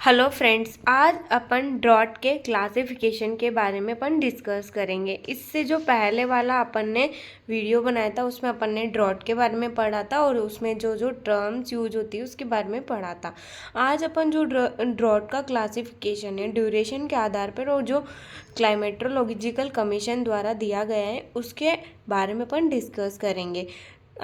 Hello friends, आज अपन drought के classification के बारे में अपन डिस्कस करेंगे। इससे जो पहले वाला अपन ने वीडियो बनाया था उसमें अपन ने ड्रॉट के बारे में पढ़ा था और उसमें जो जो टर्म्स यूज होती है उसके बारे में पढ़ा था। आज अपन जो ड्रॉट का क्लासिफिकेशन है ड्यूरेशन के आधार पर और जो क्लाइमेट्रोलॉजिकल कमीशन द्वारा दिया गया है उसके बारे में अपन डिस्कस करेंगे।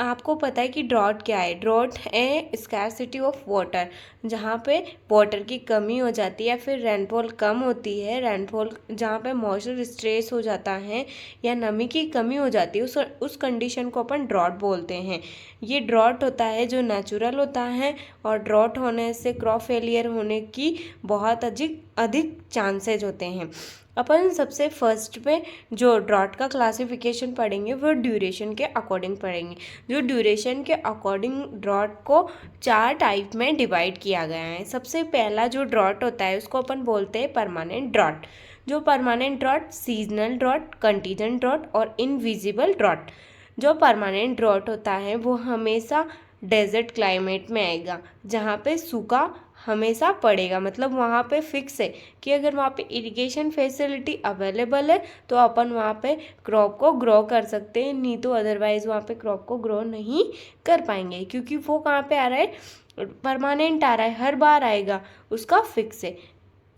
आपको पता है कि ड्रॉट क्या है। ड्रॉट है स्कैरसिटी ऑफ वाटर, जहाँ पे वाटर की कमी हो जाती है या फिर रेनफॉल कम होती है। रेनफॉल जहाँ पे मॉइस्चर स्ट्रेस हो जाता है या नमी की कमी हो जाती है उस कंडीशन को अपन ड्रॉट बोलते हैं। ये ड्रॉट होता है जो नेचुरल होता है और ड्रॉट होने से क्रॉप फेलियर होने की बहुत अधिक चांसेज होते हैं। अपन सबसे फर्स्ट पे जो ड्रॉट का क्लासिफिकेशन पढ़ेंगे वो ड्यूरेशन के अकॉर्डिंग पढ़ेंगे। जो ड्यूरेशन के अकॉर्डिंग ड्रॉट को 4 टाइप में डिवाइड किया गया है। सबसे पहला जो ड्रॉट होता है उसको अपन बोलते हैं परमानेंट ड्रॉट। जो permanent drought, seasonal drought, contingent drought और इनविजिबल ड्रॉट। जो परमानेंट ड्रॉट होता है वो हमेशा डेजर्ट क्लाइमेट में आएगा, जहाँ पे सूखा हमेशा पड़ेगा। मतलब वहाँ पे फिक्स है कि अगर वहाँ पे इरिगेशन फैसिलिटी अवेलेबल है तो अपन वहाँ पे क्रॉप को ग्रो कर सकते हैं, नहीं तो अदरवाइज़ वहाँ पे क्रॉप को ग्रो नहीं कर पाएंगे, क्योंकि वो कहाँ पे आ रहा है, परमानेंट आ रहा है, हर बार आएगा, उसका फिक्स है।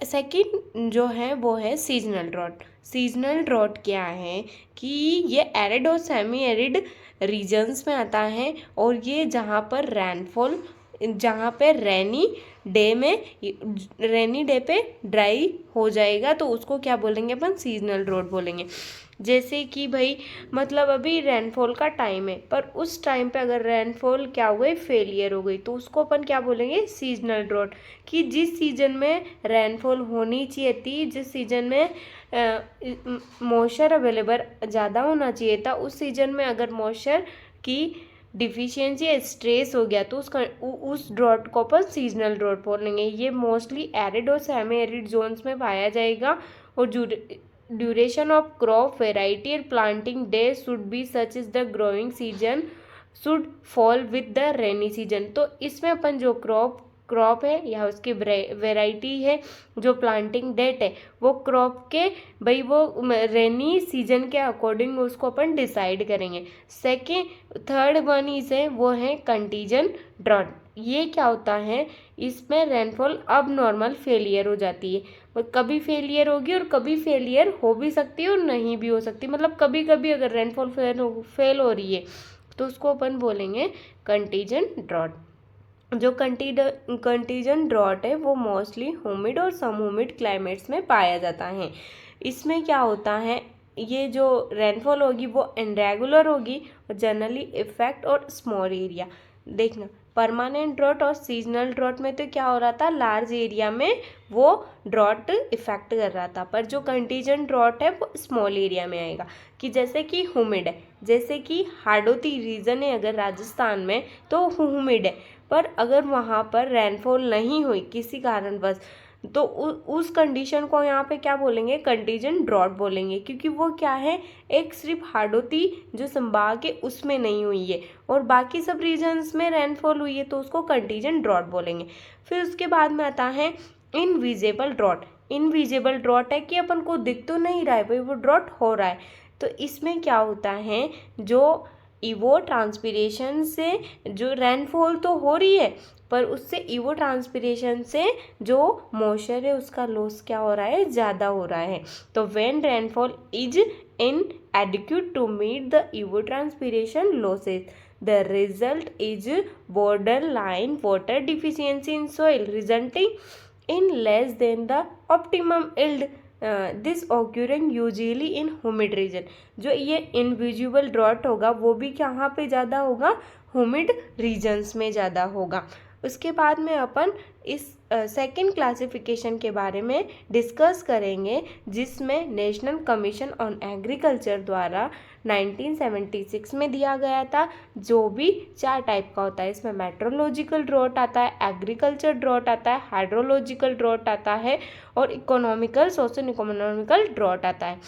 सेकंड जो है वो है सीजनल ड्रॉट। सीजनल ड्रॉट क्या है कि ये एरिड और सेमी एरिड रीजन्स में आता है और ये जहाँ पर रेनफॉल, जहाँ पे रेनी डे पे ड्राई हो जाएगा तो उसको क्या बोलेंगे अपन, सीजनल ड्रॉट बोलेंगे। जैसे कि भाई मतलब अभी रेनफॉल का टाइम है पर उस टाइम पे अगर रेनफॉल क्या हो गई, फेलियर हो गई, तो उसको अपन क्या बोलेंगे, सीजनल ड्रॉट। कि जिस सीजन में रेनफॉल होनी चाहिए थी, जिस सीजन में मॉइस्चर अवेलेबल ज़्यादा होना चाहिए था, उस सीजन में अगर मॉइस्चर की डिफिशियंसी या स्ट्रेस हो गया तो उस ड्रॉट को अपन सीजनल ड्रॉट बोलेंगे। ये मोस्टली एरिड और सेमी एरिड जोन्स में पाया जाएगा और duration of crop variety and planting day should be such is the growing season should fall with the rainy season. तो इसमें अपन जो क्रॉप है या उसकी वेराइटी है, जो प्लांटिंग डेट है, वो क्रॉप के भाई वो रेनी सीजन के अकॉर्डिंग उसको अपन डिसाइड करेंगे। थर्ड वन इज है वो है कंटीजेंट ड्रॉट। ये क्या होता है, इसमें रेनफॉल अब नॉर्मल फेलियर हो जाती है। कभी फेलियर होगी और कभी फेलियर हो भी सकती है और नहीं भी हो सकती। मतलब कभी कभी अगर रेनफॉल फेल हो रही है तो उसको अपन बोलेंगे कंटीजेंट ड्रॉट। जो कंटीजेंट ड्रॉट है वो मोस्टली ह्यूमिड और सम ह्यूमिड क्लाइमेट्स में पाया जाता है। इसमें क्या होता है, ये जो रेनफॉल होगी वो इनरेगुलर होगी और जनरली इफेक्ट और स्मॉल एरिया। देखना, परमानेंट ड्रॉट और सीजनल ड्रॉट में तो क्या हो रहा था, लार्ज एरिया में वो ड्रॉट इफेक्ट कर रहा था, पर जो कंटीजेंट ड्रॉट है वो स्मॉल एरिया में आएगा। कि जैसे कि ह्यूमिड है, जैसे कि हाडोती रीजन है अगर राजस्थान में तो ह्यूमिड है, पर अगर वहाँ पर रेनफॉल नहीं हुई किसी कारणवश तो उस कंडीशन को यहाँ पे क्या बोलेंगे, कंटीजेंट ड्रॉट बोलेंगे। क्योंकि वो क्या है, एक सिर्फ हाडोती जो संभाग है उसमें नहीं हुई है और बाकी सब रीजन्स में रेनफॉल हुई है तो उसको कंटीजेंट ड्रॉट बोलेंगे। फिर उसके बाद में आता है इनविजिबल ड्रॉट। इनविजिबल ड्रॉट है कि अपन को दिख तो नहीं रहा है भाई वो ड्रॉट हो रहा है। तो इसमें क्या होता है, जो इवो ट्रांसपिरेशन से जो रेनफॉल तो हो रही है पर उससे इवो ट्रांसपिरेशन से जो मॉइस्चर है उसका लॉस क्या हो रहा है, ज़्यादा हो रहा है। तो when rainfall is inadequate to meet the evapotranspiration losses, the result is borderline water deficiency in soil resulting in less than the optimum yield. This occurring usually in humid region. जो ये इनविजिबल ड्रॉट होगा वो भी कहाँ पे ज़्यादा होगा, humid regions में ज़्यादा होगा। उसके बाद में अपन इस सेकंड क्लासिफिकेशन के बारे में डिस्कस करेंगे, जिसमें नेशनल कमीशन ऑन एग्रीकल्चर द्वारा 1976 में दिया गया था। जो भी 4 टाइप का होता है, इसमें मेट्रोलॉजिकल ड्रॉट आता है, एग्रीकल्चर ड्रॉट आता है, हाइड्रोलॉजिकल ड्रॉट आता है और सोशल इकोनॉमिकल ड्रॉट आता है।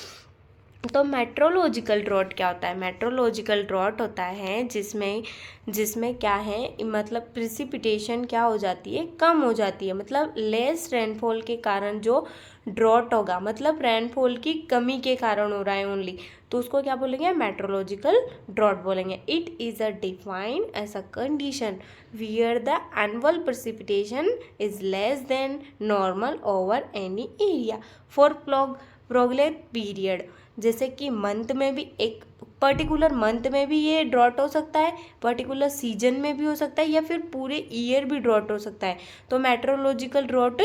तो मेट्रोलॉजिकल ड्रॉट क्या होता है? मेट्रोलॉजिकल ड्रॉट होता है जिसमें क्या है, मतलब प्रिसिपिटेशन क्या हो जाती है, कम हो जाती है, मतलब लेस रेनफॉल के कारण जो ड्रॉट होगा, मतलब रेनफॉल की कमी के कारण हो रहा है ओनली, तो उसको क्या बोलेंगे? मेट्रोलॉजिकल ड्रॉट बोलेंगे। It is a defined as a condition where the annual precipitation is less than normal over any area for prolonged period. जैसे कि मंथ में भी, एक पर्टिकुलर मंथ में भी ये ड्रॉट हो सकता है, पर्टिकुलर सीजन में भी हो सकता है, या फिर पूरे ईयर भी ड्रॉट हो सकता है। तो मेट्रोलॉजिकल ड्रॉट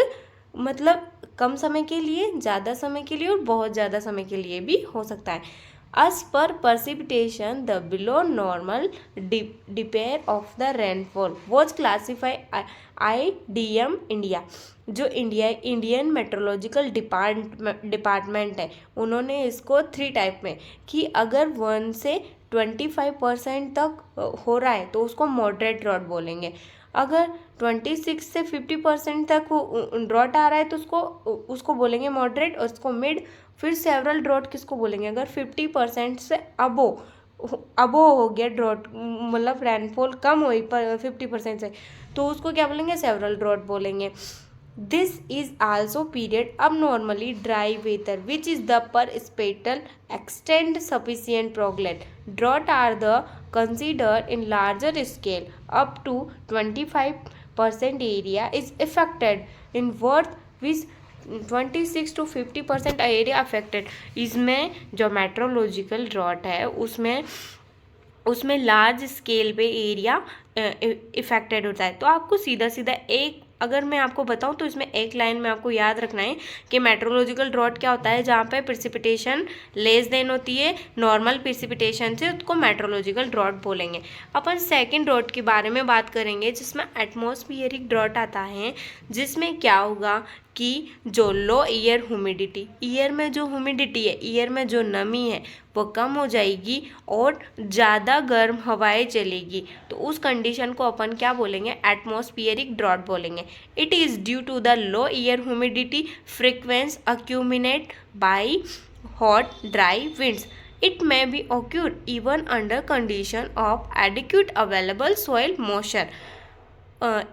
मतलब कम समय के लिए, ज़्यादा समय के लिए और बहुत ज़्यादा समय के लिए भी हो सकता है। As per precipitation, the below normal despair of the rainfall was classified IDM India। जो इंडियन मेट्रोलॉजिकल डिपार्टमेंट है, उन्होंने इसको 3 टाइप में, कि अगर 1 से 25% तक हो रहा है तो उसको मॉडरेट ड्रॉट बोलेंगे। अगर 26 से 50% तक ड्रॉट आ रहा है तो उसको बोलेंगे मॉडरेट, और उसको मिड। फिर सेवरल ड्रॉट किसको बोलेंगे? अगर 50% से अबो हो गया ड्रॉट, मतलब रेनफॉल कम हुई 50% से, तो उसको क्या बोलेंगे? सेवरल ड्रॉट बोलेंगे। This is also period of normally dry weather which is the per spatial extent sufficient prolonged drought are the considered in larger scale up to 25% area is affected in worth with 26 to 50% area affected. इसमें जो meteorological drought है उसमें large scale पे area affected होता है। तो आपको सीधा सीधा एक, अगर मैं आपको बताऊं तो इसमें एक लाइन में आपको याद रखना है कि मेट्रोलॉजिकल ड्रॉट क्या होता है, जहाँ पे प्रिसिपिटेशन लेस देन होती है नॉर्मल प्रिसिपिटेशन से, उसको मेट्रोलॉजिकल ड्रॉट बोलेंगे। अपन सेकंड ड्रॉट के बारे में बात करेंगे, जिसमें एटमॉस्फियरिक ड्रॉट आता है, जिसमें क्या होगा कि जो लो ईयर ह्यूमिडिटी, ईयर में जो ह्यूमिडिटी है, ईयर में जो नमी है वो कम हो जाएगी और ज़्यादा गर्म हवाएं चलेगी, तो उस कंडीशन को अपन क्या बोलेंगे? एटमॉस्फियरिक ड्रॉट बोलेंगे। It is due to the low air humidity frequence acuminate by hot dry winds. It may be occur even under condition of adequate available soil moisture.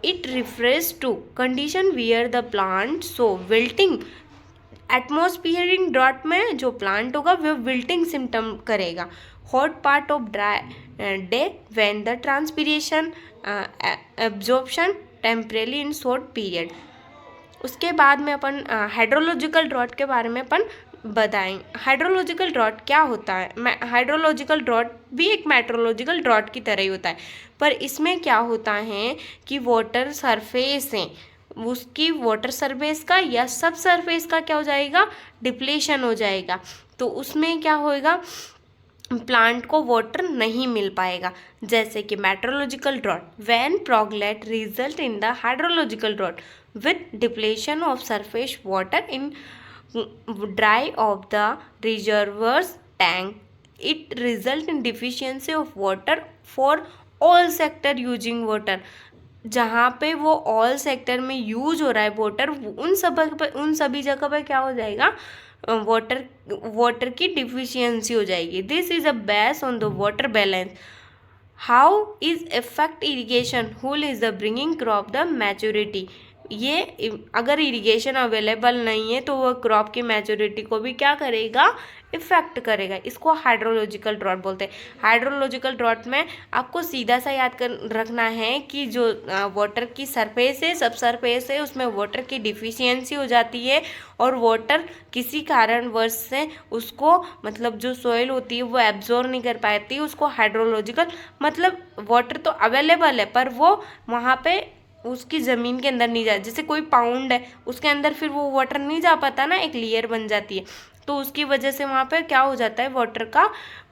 It refers to condition where the plant so wilting। Atmospheric drought में जो plant होगा वो wilting symptom करेगा। Hot part of dry day when the transpiration absorption temporarily in short period. उसके बाद में अपन hydrological drought के बारे में अपन बताएंगे। हाइड्रोलॉजिकल ड्रॉट क्या होता है? हाइड्रोलॉजिकल ड्रॉट भी एक मेट्रोलॉजिकल ड्रॉट की तरह ही होता है, पर इसमें क्या होता है कि वाटर सरफेस है, उसकी वाटर सरफेस का या सब सरफेस का क्या हो जाएगा? डिप्लेशन हो जाएगा। तो उसमें क्या होएगा? प्लांट को वाटर नहीं मिल पाएगा। जैसे कि meteorological drought, when prolonged result in the hydrological drought with depletion of surface water in dry of the reservoirs tank, it result in deficiency of water for all sector using water. जहाँ पे वो all sector में use हो रहा है water, उन सभी जगह पे क्या हो जाएगा? वाटर की डिफिशियंसी हो जाएगी। This is a base on the water balance. How is effect irrigation whole is the bringing crop the maturity. ये अगर इरिगेशन अवेलेबल नहीं है तो वह क्रॉप की मैच्योरिटी को भी क्या करेगा? इफेक्ट करेगा। इसको हाइड्रोलॉजिकल ड्रॉट बोलते हैं। हाइड्रोलॉजिकल ड्रॉट में आपको सीधा सा याद रखना है कि जो वाटर की सरफेस है, सब सरफेस है, उसमें वाटर की डिफिशियंसी हो जाती है और वाटर किसी कारणवश से उसको, मतलब जो सॉइल होती है वो एब्जॉर्ब नहीं कर पाती, उसको हाइड्रोलॉजिकल, मतलब वाटर तो अवेलेबल है पर वो वहाँ पे उसकी ज़मीन के अंदर नहीं जा, जैसे कोई पाउंड है उसके अंदर फिर वो वाटर नहीं जा पाता ना, एक लेयर बन जाती है, तो उसकी वजह से वहाँ पे क्या हो जाता है?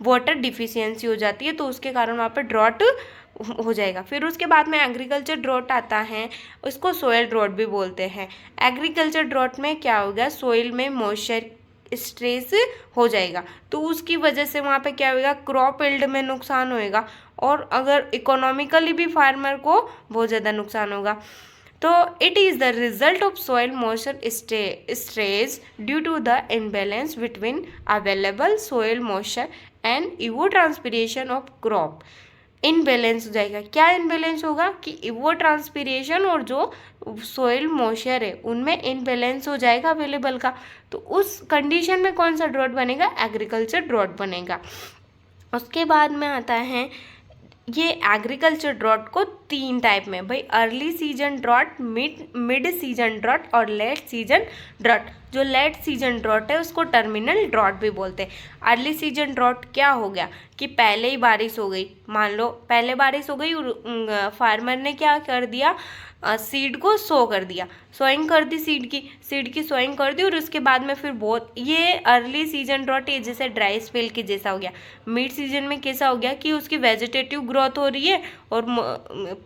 वाटर डिफिशियंसी हो जाती है, तो उसके कारण वहाँ पे ड्रॉट हो जाएगा। फिर उसके बाद में एग्रीकल्चर ड्रॉट आता है, उसको सोयल ड्रॉट भी बोलते हैं। एग्रीकल्चर ड्रॉट में क्या होगा? सोइल में मॉइस्चर स्ट्रेस हो जाएगा, तो उसकी वजह से वहाँ पे क्या होगा? क्रॉप यील्ड में नुकसान होएगा और अगर इकोनॉमिकली भी फार्मर को बहुत ज़्यादा नुकसान होगा। तो it is the result of soil moisture stress due to the imbalance between available soil moisture and evapotranspiration of crop. Imbalance हो जाएगा। क्या इनबैलेंस होगा कि इवोट्रांसपिरेशन और जो सोइल मॉइस्चर है उनमें इनबैलेंस हो जाएगा अवेलेबल का। तो उस कंडीशन में कौन सा ड्रॉट बनेगा? एग्रीकल्चर ड्रॉट बनेगा। उसके बाद में आता है ये एग्रीकल्चर ड्रॉट को 3 टाइप में, भाई early season drought, mid season drought और लेट सीजन ड्रॉट। जो लेट सीजन ड्रॉट है उसको टर्मिनल ड्रॉट भी बोलते हैं। अर्ली सीजन ड्रॉट क्या हो गया कि पहले ही बारिश हो गई, मान लो पहले बारिश हो गई और फार्मर ने क्या कर दिया, सीड को सो कर दिया, सोइंग कर दी, सीड की सोइंग कर दी और उसके बाद में फिर बहुत, ये अर्ली सीजन ड्रॉट ये जैसे ड्राई स्पेल के जैसा हो गया। मिड सीजन में कैसा हो गया कि उसकी वेजिटेटिव ग्रोथ हो रही है और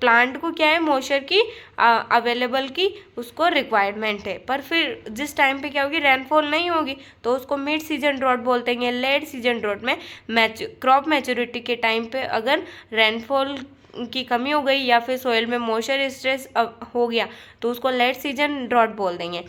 प्लांट को क्या है, मॉइस्चर की अवेलेबल की उसको रिक्वायरमेंट है, पर फिर जिस टाइम पे क्या होगी, रेनफॉल नहीं होगी, तो उसको मिड सीजन ड्रॉट बोलते हैं। लेट सीजन ड्रॉट में क्रॉप मैच्योरिटी के टाइम पे अगर रेनफॉल की कमी हो गई या फिर सोइल में मॉइस्चर स्ट्रेस हो गया तो उसको लेट सीजन ड्रॉट बोल देंगे।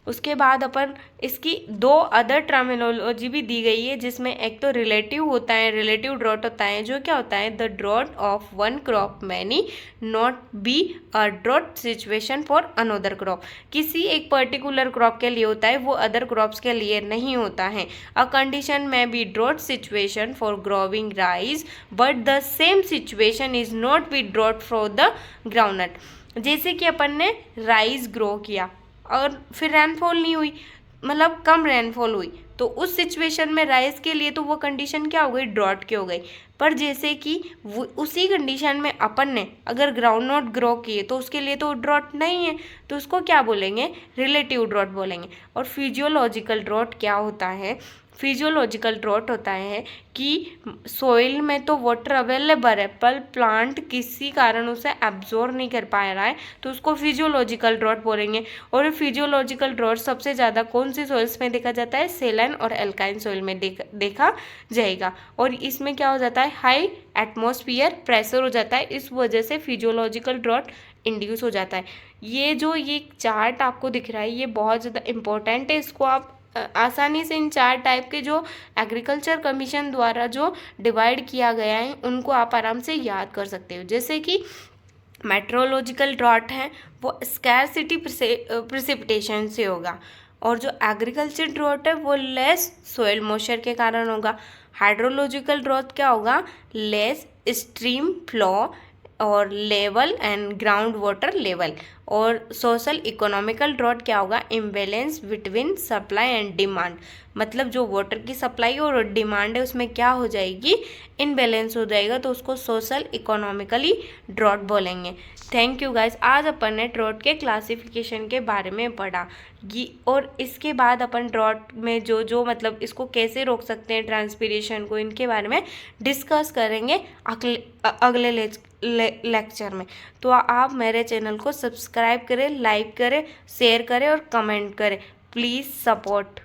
उसके बाद अपन इसकी 2 अदर टर्मिनोलॉजी भी दी गई है, जिसमें एक तो रिलेटिव होता है, रिलेटिव ड्रॉट होता है, जो क्या होता है, the drought of one crop many not be a drought situation for another crop. किसी एक पर्टिकुलर क्रॉप के लिए होता है, वो अदर क्रॉप्स के लिए नहीं होता है। अ कंडीशन में be drought situation for growing rice but the same situation is not be drought for the groundnut. जैसे कि अपन ने राइस ग्रो किया और फिर रेनफॉल नहीं हुई, मतलब कम रेनफॉल हुई, तो उस सिचुएशन में राइस के लिए तो वो कंडीशन क्या हो गई, ड्रॉट की हो गई। पर जैसे कि उसी कंडीशन में अपन ने अगर ग्राउंड नट ग्रो किए तो उसके लिए तो ड्रॉट नहीं है, तो उसको क्या बोलेंगे, रिलेटिव ड्रॉट बोलेंगे। और फिजियोलॉजिकल ड्रॉट क्या होता है, फिजियोलॉजिकल ड्रॉट होता है कि सोइल में तो वाटर अवेलेबल है पर प्लांट किसी कारण उसे एब्जॉर्ब नहीं कर पा रहा है, तो उसको फिजियोलॉजिकल ड्रॉट बोलेंगे। और फिजियोलॉजिकल ड्रॉट सबसे ज़्यादा कौन सी सोइल्स में देखा जाता है, सेलाइन और एल्काइन सोइल में देखा जाएगा। और इसमें क्या हो जाता है, हाई एटमॉस्फेयर प्रेशर हो जाता है, इस वजह से फिजियोलॉजिकल ड्रॉट इंड्यूस हो जाता है। ये चार्ट आपको दिख रहा है ये बहुत ज़्यादा इंपॉर्टेंट है, इसको आप आसानी से इन 4 टाइप के जो एग्रीकल्चर कमीशन द्वारा जो डिवाइड किया गया है उनको आप आराम से याद कर सकते हो। जैसे कि मेट्रोलॉजिकल ड्रॉट है वो स्कैरसिटी प्रिसिपिटेशन से होगा, और जो एग्रीकल्चर ड्रॉट है वो लेस सोइल मॉइस्चर के कारण होगा। हाइड्रोलॉजिकल ड्रॉट क्या होगा, लेस स्ट्रीम फ्लो और level and ground water level. और सोशल इकोनॉमिकल ड्रॉट क्या होगा, imbalance between supply and demand, मतलब जो वाटर की सप्लाई और डिमांड है उसमें क्या हो जाएगी, इनबैलेंस हो जाएगा, तो उसको सोशल इकोनॉमिकली ड्रॉट बोलेंगे। थैंक यू गाइस, आज अपन ने ड्रॉट के क्लासिफिकेशन के बारे में पढ़ा और इसके बाद अपन ड्रॉट में जो मतलब इसको कैसे रोक सकते हैं ट्रांसपीरेशन को, इनके बारे में डिस्कस करेंगे अगले लेक्चर में। तो आप मेरे चैनल को सब्सक्राइब करें, लाइक करें, शेयर करें और कमेंट करें, प्लीज़ सपोर्ट।